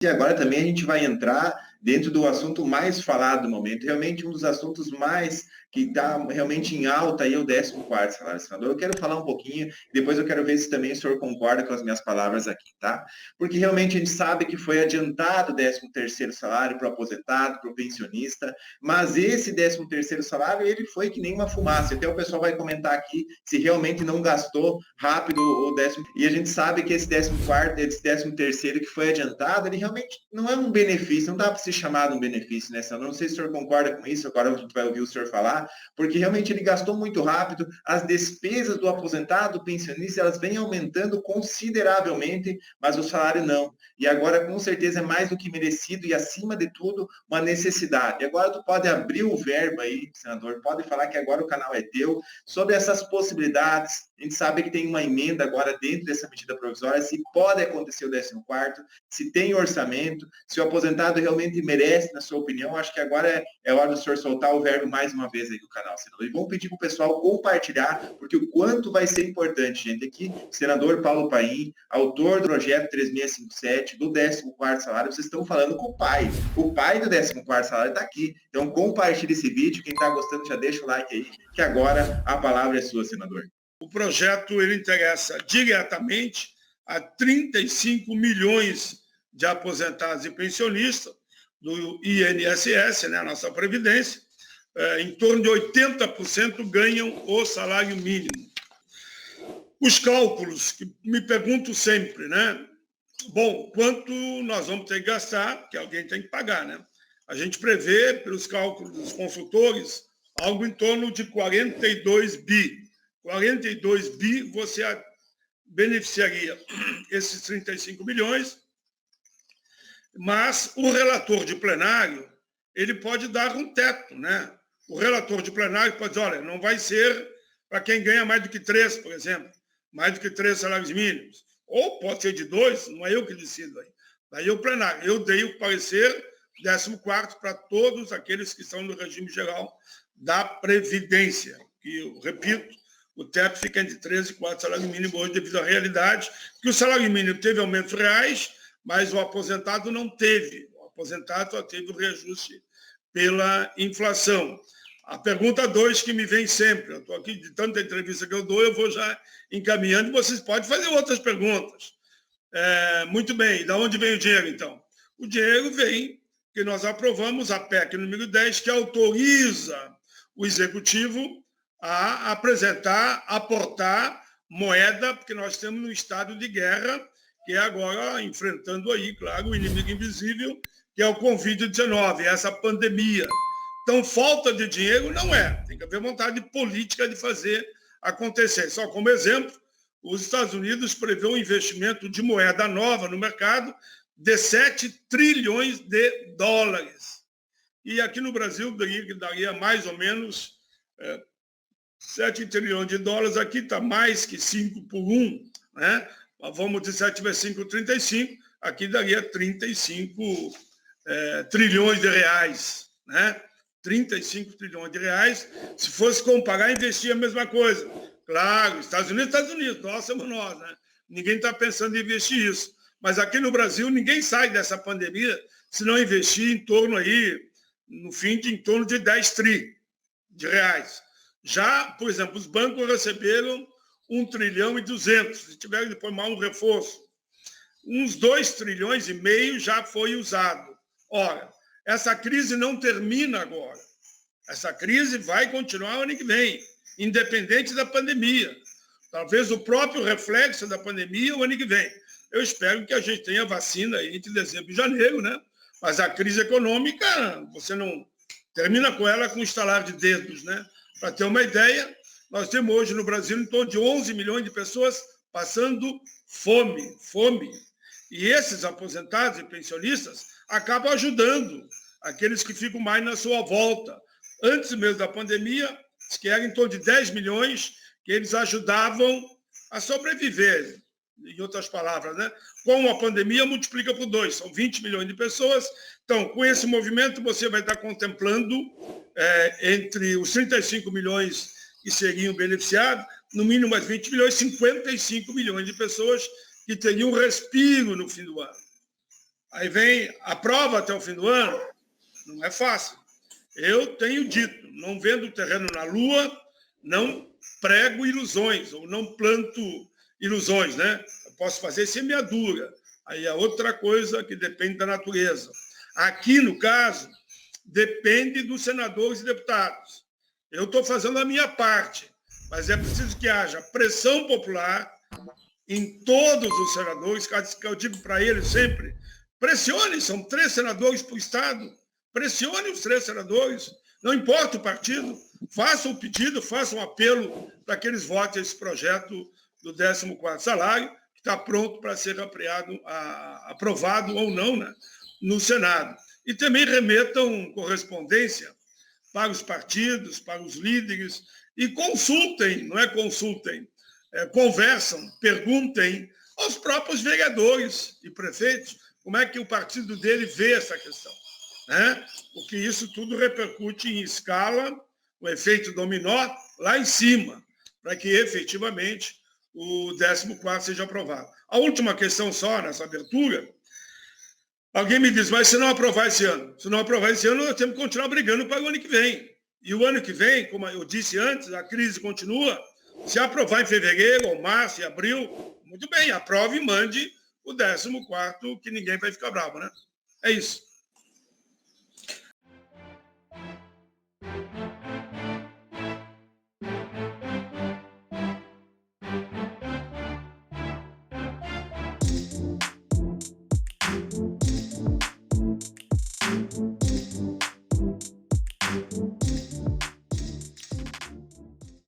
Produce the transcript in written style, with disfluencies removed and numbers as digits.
E agora também a gente vai entrar dentro do assunto mais falado do momento, realmente um dos assuntos mais que está realmente em alta aí, é o 14º salário, senador. Eu quero falar um pouquinho, depois eu quero ver se também o senhor concorda com as minhas palavras aqui, tá? Porque realmente a gente sabe que foi adiantado o 13º salário para o aposentado, para o pensionista, mas esse 13º salário, ele foi que nem uma fumaça. Até o pessoal vai comentar aqui se realmente não gastou rápido o 10º. E a gente sabe que esse 14º, esse 13º que foi adiantado, ele realmente não é um benefício, não dá para se chamar de um benefício, né, senador? Não sei se o senhor concorda com isso, agora a gente vai ouvir o senhor falar, porque realmente ele gastou muito rápido, as despesas do aposentado, do pensionista, elas vêm aumentando consideravelmente, mas o salário não. E agora, com certeza, é mais do que merecido e, acima de tudo, uma necessidade. E agora tu pode abrir o verbo aí, senador, pode falar que agora o canal é teu, sobre essas possibilidades. A gente sabe que tem uma emenda agora dentro dessa medida provisória, se pode acontecer o 14º, se tem orçamento, se o aposentado realmente merece, na sua opinião. Acho que agora é hora do senhor soltar o verbo mais uma vez aí do canal, senador. E vamos pedir para o pessoal compartilhar, porque o quanto vai ser importante, gente. Aqui, o senador Paulo Paim, autor do projeto 3657, do 14º salário, vocês estão falando com o pai. O pai do 14º salário está aqui. Então, compartilhe esse vídeo. Quem está gostando, já deixa o like aí, que agora a palavra é sua, senador. O projeto ele interessa diretamente a 35 milhões de aposentados e pensionistas do INSS, né, a nossa Previdência. Em torno de 80% ganham o salário mínimo. Os cálculos, que me pergunto sempre, né? Bom, quanto nós vamos ter que gastar, que alguém tem que pagar, né? A gente prevê, pelos cálculos dos consultores, algo em torno de 42 bi. 42 bi, você beneficiaria esses 35 milhões, mas o relator de plenário, ele pode dar um teto, né? O relator de plenário pode dizer, olha, não vai ser para quem ganha mais do que 3, por exemplo, mais do que 3 salários mínimos, ou pode ser de 2, não é eu que decido aí. Daí o plenário, eu dei o parecer 14º para todos aqueles que estão no regime geral da Previdência, que eu repito, o teto fica entre 3 e 4 salários mínimos hoje devido à realidade, que o salário mínimo teve aumentos reais, mas o aposentado não teve. O aposentado só teve o reajuste pela inflação. A pergunta 2 que me vem sempre, eu estou aqui de tanta entrevista que eu dou, eu vou já encaminhando, e vocês podem fazer outras perguntas. Muito bem, de onde vem o dinheiro, então? O dinheiro vem que nós aprovamos a PEC número 10, que autoriza o Executivo a apresentar, aportar moeda, porque nós temos um estado de guerra, que é agora enfrentando aí, claro, o inimigo invisível, que é o Covid-19, essa pandemia. Então, falta de dinheiro não é. Tem que haver vontade política de fazer acontecer. Só como exemplo, os Estados Unidos prevê um investimento de moeda nova no mercado de 7 trilhões de dólares. E aqui no Brasil daria mais ou menos 7 trilhões de dólares, aqui está mais que 5 por 1, né? Vamos de 7 vezes 5, 35, aqui daria 35 trilhões de reais, né? 35 trilhões de reais, se fosse comparar, investir a mesma coisa. Claro, Estados Unidos, nós somos nós, né? Ninguém está pensando em investir isso. Mas aqui no Brasil, ninguém sai dessa pandemia se não investir em torno aí, no fim, em torno de 10 tri de reais. Já, por exemplo, os bancos receberam 1 trilhão e 200, se tiver depois mais um reforço. Uns 2 trilhões e meio já foi usado. Ora, essa crise não termina agora. Essa crise vai continuar o ano que vem, independente da pandemia. Talvez o próprio reflexo da pandemia o ano que vem. Eu espero que a gente tenha vacina aí entre dezembro e janeiro, né? Mas a crise econômica, você não termina com ela com um estalar de dedos, né? Para ter uma ideia, nós temos hoje no Brasil em torno de 11 milhões de pessoas passando fome. E esses aposentados e pensionistas acabam ajudando aqueles que ficam mais na sua volta. Antes mesmo da pandemia, que era em torno de 10 milhões, que eles ajudavam a sobreviver. Em outras palavras, né? Com a pandemia, multiplica por 2, são 20 milhões de pessoas. Então, com esse movimento, você vai estar contemplando, entre os 35 milhões que seriam beneficiados, no mínimo mais 20 milhões, 55 milhões de pessoas que teriam um respiro no fim do ano. Aí vem a prova até o fim do ano. Não é fácil. Eu tenho dito, não vendo terreno na Lua, não prego ilusões, ou não planto ilusões, né? Eu posso fazer semeadura. Aí é outra coisa que depende da natureza. Aqui, no caso, depende dos senadores e deputados. Eu estou fazendo a minha parte, mas é preciso que haja pressão popular em todos os senadores, que eu digo para eles sempre, pressione, são 3 senadores por Estado, pressione os 3 senadores, não importa o partido, façam o pedido, façam um apelo para que eles votem esse projeto do 14º salário, que está pronto para ser aprovado ou não, né, no Senado. E também remetam correspondência para os partidos, para os líderes, e consultem, não é consultem, conversam, perguntem aos próprios vereadores e prefeitos como é que o partido dele vê essa questão, né? Porque isso tudo repercute em escala, o efeito dominó lá em cima, para que efetivamente o 14º seja aprovado. A última questão só nessa abertura, alguém me diz, mas se não aprovar esse ano? Se não aprovar esse ano, nós temos que continuar brigando para o ano que vem. E o ano que vem, como eu disse antes, a crise continua. Se aprovar em fevereiro, ou março, em abril, muito bem, aprove e mande o 14º, que ninguém vai ficar bravo, né? É isso.